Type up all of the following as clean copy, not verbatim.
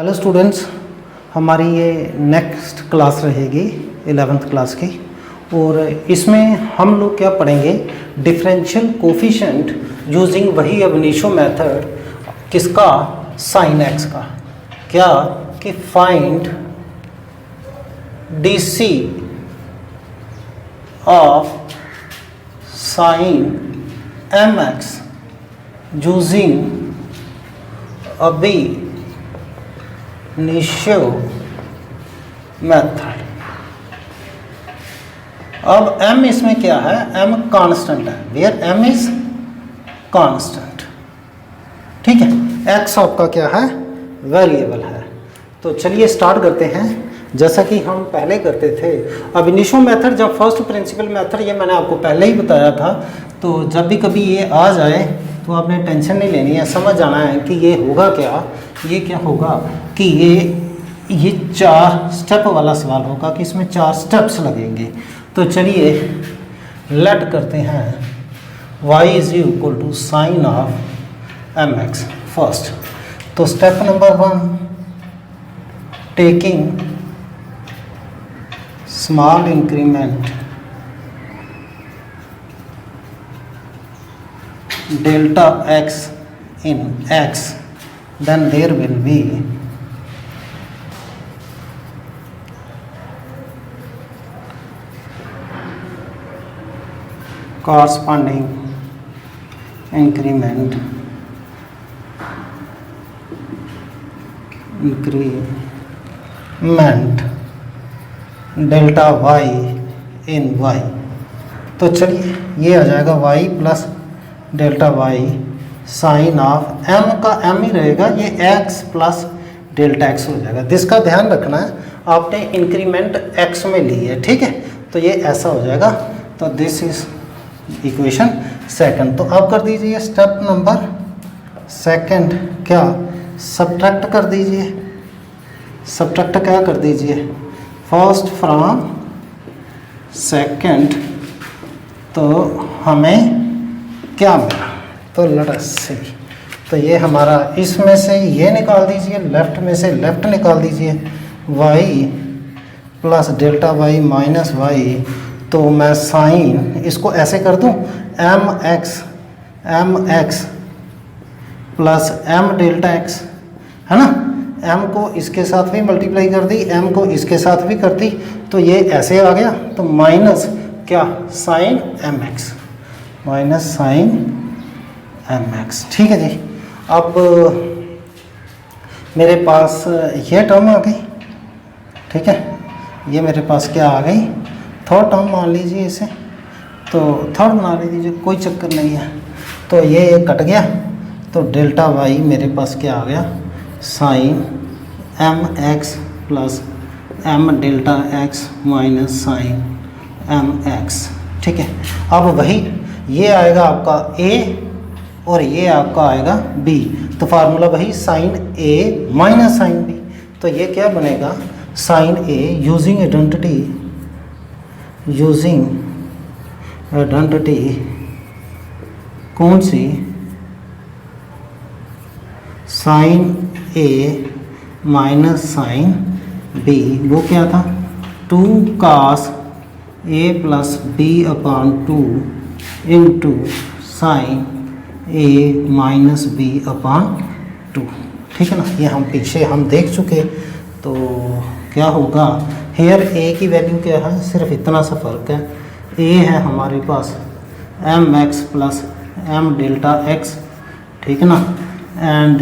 Hello students, हमारी ये next class रहेगी 11th क्लास की। और इसमें हम लोग क्या पढ़ेंगे, डिफरेंशियल कोफिशिएंट यूजिंग वही अब इनिशियो मेथड, किसका, साइन एक्स का। क्या कि find DC of sine mx using अभी इनिशियो मेथड। अब m इसमें क्या है, m कांस्टेंट है, वेयर m इज कांस्टेंट। ठीक है, x आपका क्या है, वेरिएबल है। तो चलिए स्टार्ट करते हैं जैसा कि हम पहले करते थे। अब इनिशियो मेथड, जब फर्स्ट प्रिंसिपल मेथड, ये मैंने आपको पहले ही बताया था। तो जब भी कभी ये आ जाए तो आपने टेंशन नहीं लेनी है, समझ जाना है कि ये होगा क्या। ये क्या होगा कि ये 4 स्टेप वाला सवाल होगा कि इसमें 4 स्टेप्स लगेंगे। तो चलिए लेट करते हैं y is equal to sine of mx first. तो step number 1, taking small increment delta x in x, then there will be corresponding increment delta y in y। तो चलिए ये आ जाएगा y plus delta Y sine of m का m ही रहेगा, ये x प्लस डेल्टा x हो जाएगा। जिसका ध्यान रखना है, आपने इंक्रीमेंट x में ली है, ठीक है। तो ये ऐसा हो जाएगा। तो दिस इज इक्वेशन सेकंड। तो आप कर दीजिए स्टेप नंबर सेकंड, क्या सब्ट्रैक्ट कर दीजिए। सब्ट्रैक्ट क्या कर दीजिए, फर्स्ट फ्रॉम सेकंड। तो हमें क्या मिला, तो लेट अस सी। तो ये हमारा, इसमें से ये निकाल दीजिए, लेफ्ट में से लेफ्ट निकाल दीजिए, y plus delta y minus y. तो मैं साइन इसको ऐसे कर दूं, mx plus m delta x, है ना। m को इसके साथ भी मल्टीप्लाई कर दी, m को इसके साथ भी कर दी, तो ये ऐसे आ गया। तो माइनस क्या, sine mx, minus sine mx। ठीक है जी। अब मेरे पास ये टर्म आ गई, ठीक है। ये मेरे पास क्या आ गई, थर्ड टर्म मान लीजिए इसे। तो थर्ड बना लीजिए, कोई चक्कर नहीं है। तो ये कट गया, तो डेल्टा वाई मेरे पास क्या आ गया, sine mx plus m delta x minus sine mx। ठीक है। अब वही ये आएगा आपका a और ये आपका आएगा b। तो फार्मूला वही sine a minus sine b। तो ये क्या बनेगा, साइन a यूजिंग आइडेंटिटी कौन सी, sine a minus sine b। वो क्या था, 2 cos a plus b upon 2 into sine a minus B upon 2। ठीक है ना। ये हम पीछे हम देख चुके। तो क्या होगा, हेयर a की वैल्यू क्या है, सिर्फ इतना सा फ़र्क है। a है हमारे पास mx plus m delta x, ठीक है ना, एंड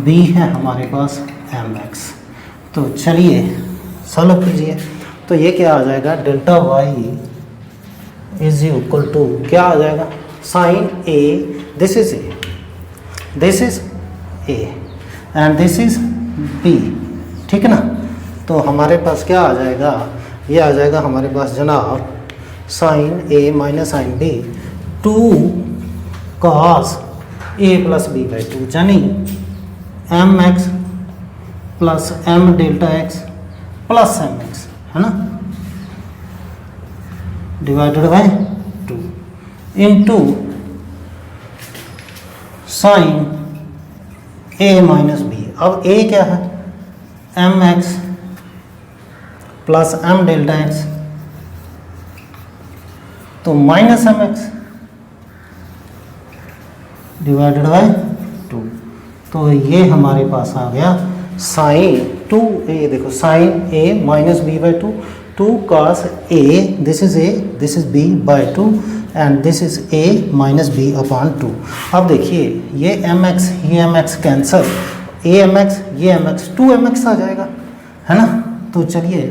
b है हमारे पास mx। तो चलिए सॉल्व कीजिए। तो ये क्या आ जाएगा, delta y is equal to क्या आ जाएगा, sine a, this is a and this is b। ठीक है ना। तो हमारे पास क्या आ जाएगा, ये आ जाएगा हमारे पास जनाब sine a minus sine b, 2 cos a plus b by 2, यानी mx plus m delta x plus mx, है ना, divided by 2 into sine a minus B. अब a क्या है, M X plus M delta X, तो minus M X divided by 2। तो ये हमारे पास आ गया साइन 2a, देखो sine a minus b by 2, 2 cos a, this is b by 2 and this is a minus B upon 2। अब देखिए ये mx ये mx कैंसर, a mx ये mx 2 mx आ जाएगा, है ना। तो चलिए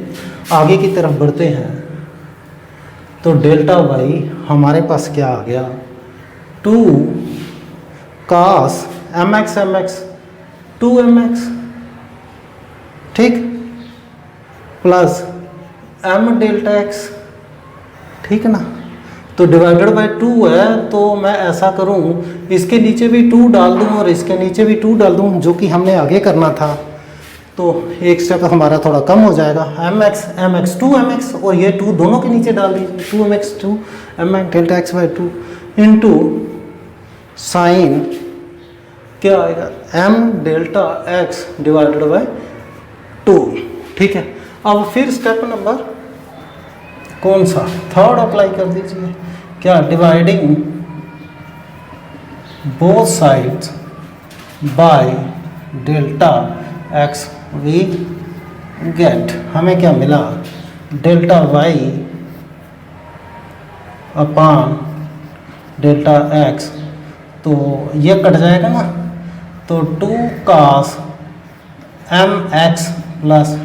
आगे की तरफ बढ़ते हैं। तो डेल्टा वाई हमारे पास क्या आ गया, 2 cos mx mx 2 mx, ठीक, प्लस m डेल्टा x, ठीक है ना। तो डिवाइडेड बाय 2 है, तो मैं ऐसा करूं इसके नीचे भी 2 डाल दूं और इसके नीचे भी 2 डाल दूं, जो कि हमने आगे करना था। तो एक स्टेप हमारा थोड़ा कम हो जाएगा, mx 2 mx और ये 2 दोनों के नीचे डाल दीजिए, 2 mx 2 m delta x by 2 into sign क्या आएगा m delta x divided by 2, ठीक है। अब फिर स्टेप नंबर कौन सा, थर्ड अप्लाई कर दीजिए, क्या, dividing both sides by delta x, we get, हमें क्या मिला, delta y upon delta x, तो ये कट जाएगा ना, तो 2 cos mx plus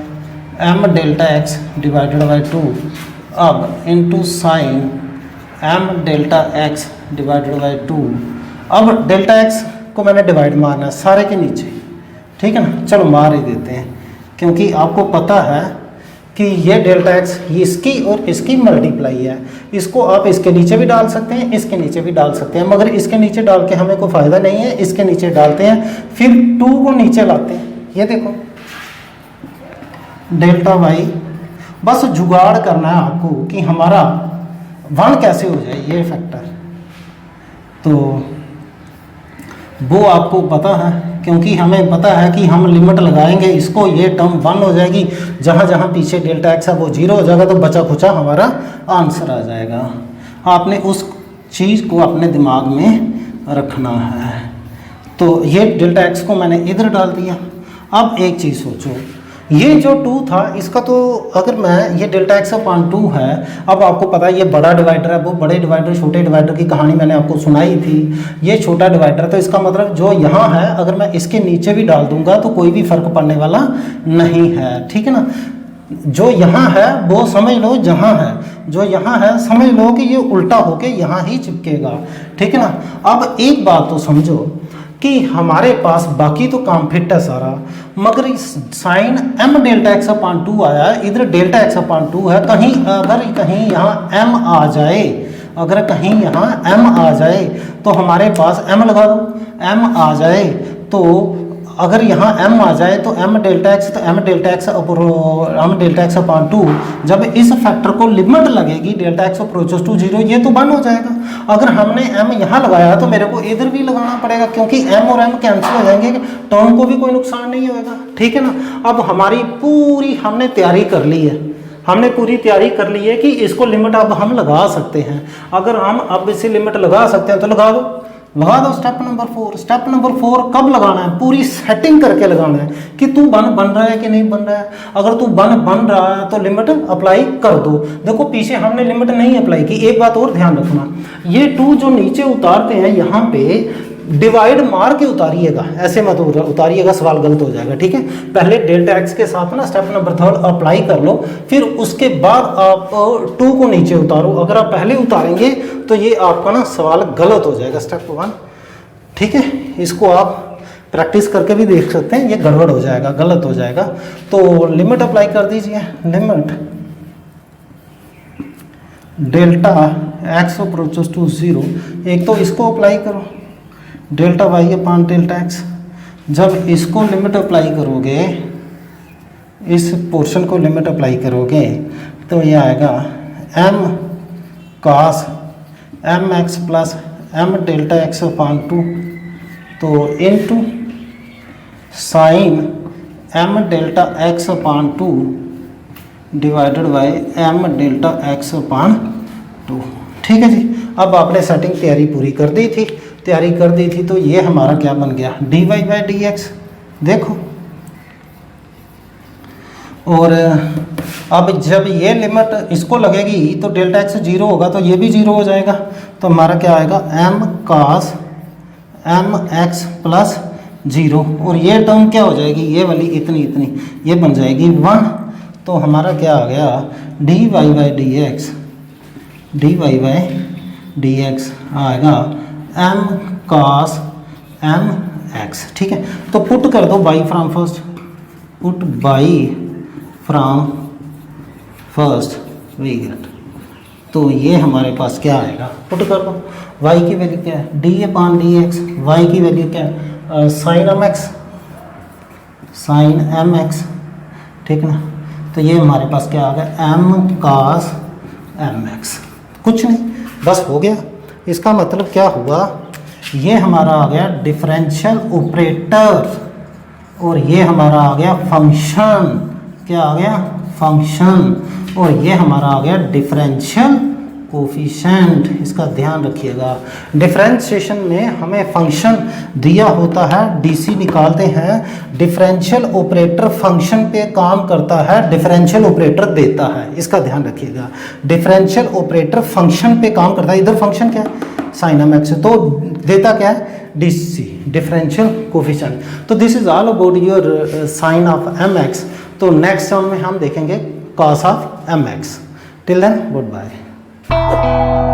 m delta x divided by 2, अब into sine m delta x divided by 2। अब डेल्टा x को मैंने डिवाइड मारना है सारे के नीचे, ठीक है ना। चलो मार ही देते हैं, क्योंकि आपको पता है कि ये डेल्टा x ये इसकी और इसकी मल्टीप्लाई है, इसको आप इसके नीचे भी डाल सकते हैं, इसके नीचे भी डाल सकते हैं, मगर इसके नीचे डाल के हमें कोई फ़ायदा नहीं है, इसके नीचे डालते हैं, फिर 2 को नीचे लाते हैं। ये देखो डेल्टा वाई, बस जुगाड़ करना है आपको कि हमारा 1 कैसे हो जाए ये फैक्टर, तो वो आपको पता है, क्योंकि हमें पता है कि हम लिमिट लगाएंगे इसको, ये टर्म 1 हो जाएगी, जहाँ जहाँ पीछे डेल्टा एक्स है वो 0 हो जाएगा, तो बचा खुचा हमारा आंसर आ जाएगा। आपने उस चीज़ को अपने दिमाग में रखना है। तो ये डेल्टा एक्स को मैंने इधर डाल दिया। अब एक चीज़ सोचो, ये जो 2 था इसका, तो अगर मैं ये डेल्टा एक्स अपॉन 2 है, अब आपको पता है ये बड़ा डिवाइडर है, वो बड़े डिवाइडर छोटे डिवाइडर की कहानी मैंने आपको सुनाई थी, ये छोटा डिवाइडर, तो इसका मतलब जो यहाँ है अगर मैं इसके नीचे भी डाल दूंगा तो कोई भी फर्क पड़ने वाला नहीं है, ठीक है ना। जो यहाँ है वो समझ लो जहाँ है, जो यहाँ है समझ लो कि ये उल्टा होके यहाँ ही चिपकेगा, ठीक है ना। अब एक बात तो समझो कि हमारे पास बाकी तो काम फिट है सारा, मगर इस sine m delta x upon 2 आया है, इधर डेल्टा एक्स अपॉन 2 है, कहीं अगर कहीं यहाँ m आ जाए, अगर कहीं यहाँ m आ जाए तो हमारे पास m लगा दो, m आ जाए तो अगर यहाँ m आ जाए तो m डेल्टा एक्स, तो m डेल्टा एक्स अपॉन 2, जब इस फैक्टर को लिमिट लगेगी डेल्टा एक्स अप्रोचेस टू 0, ये तो 1 हो जाएगा। अगर हमने m यहाँ लगाया तो मेरे को इधर भी लगाना पड़ेगा, क्योंकि m और m कैंसिल हो जाएंगे, टर्म को भी कोई नुकसान नहीं होगा, ठीक है ना। अब हमारी पूरी हमने तैयारी कर ली है, हमने पूरी तैयारी कर ली है कि इसको लिमिट अब हम लगा सकते हैं। अगर हम अब इसे लिमिट लगा सकते हैं तो लगा दो स्टेप नंबर 4। स्टेप नंबर 4 कब लगाना है, पूरी सेटिंग करके लगाना है कि तू बन रहा है कि नहीं बन रहा है। अगर तू बन रहा है तो लिमिट अप्लाई कर दो। देखो पीछे हमने लिमिट नहीं अप्लाई की। एक बात और ध्यान रखना, ये 2 जो नीचे उतारते हैं यहाँ पे डिवाइड मार के उतारिएगा, ऐसे मत उतारिएगा, सवाल गलत हो जाएगा, ठीक है। पहले डेल्टा एक्स के साथ ना स्टेप नंबर 3 अप्लाई कर लो, फिर उसके बाद आप 2 को नीचे उतारो। अगर आप पहले उतारेंगे तो ये आपका ना सवाल गलत हो जाएगा स्टेप 1, ठीक है। इसको आप प्रैक्टिस करके भी देख सकते हैं, ये गड़बड़ हो जाएगा, गलत हो जाएगा। तो लिमिट अप्लाई कर दीजिए, limit delta x approaches to 0, एक तो इसको अप्लाई करो delta y upon delta x. जब इसको लिमिट अप्लाई करोगे, इस पोर्शन को लिमिट अप्लाई करोगे तो ये आएगा m cos m x plus m delta x upon 2, तो into sine M delta X upon 2 divided by M delta X upon 2। ठीक है जी। अब आपने सेटिंग तैयारी पूरी कर दी थी, तो ये हमारा क्या बन गया, d y by d x. देखो, और अब जब ये लिमिट इसको लगेगी तो डेल्टा एक्स 0 होगा, तो ये भी 0 हो जाएगा। तो हमारा क्या आएगा, m cos m X plus 0, और ये टर्म क्या हो जाएगी, ये वाली इतनी ये बन जाएगी 1। तो हमारा क्या आ गया, d y by d x आएगा एम कास एम एक्स। ठीक है, तो पुट कर दो by from first, put by from first, we get. तो ये हमारे पास क्या आएगा, पुट कर दो। y की वैल्यू क्या है, डी अपान डी एक्स, वाई की वैल्यू क्या है, साइन एम एक्स। ठीक ना, तो ये हमारे पास क्या आ गया, एम कास एम एक्स। कुछ नहीं, बस हो गया। इसका मतलब क्या हुआ, ये हमारा आ गया डिफरेंशियल ऑपरेटर, और ये हमारा आ गया फंक्शन। क्या आ गया, फंक्शन। और ये हमारा आ गया डिफरेंशियल कोफिशिएंट। इसका ध्यान रखिएगा, डिफरेंशिएशन में हमें फंक्शन दिया होता है, डीसी निकालते हैं, डिफरेंशियल ऑपरेटर फंक्शन पे काम करता है, डिफरेंशियल ऑपरेटर देता है। इसका ध्यान रखिएगा, डिफरेंशियल ऑपरेटर फंक्शन पे काम करता है। इधर फंक्शन क्या है, साइन एम एक्स, तो देता क्या है, डीसी, डिफरेंशियल कोफिशिएंट। तो this is all about your sine of m x. तो नेक्स्ट टर्म में हम देखेंगे cos of m x. Till then, good bye.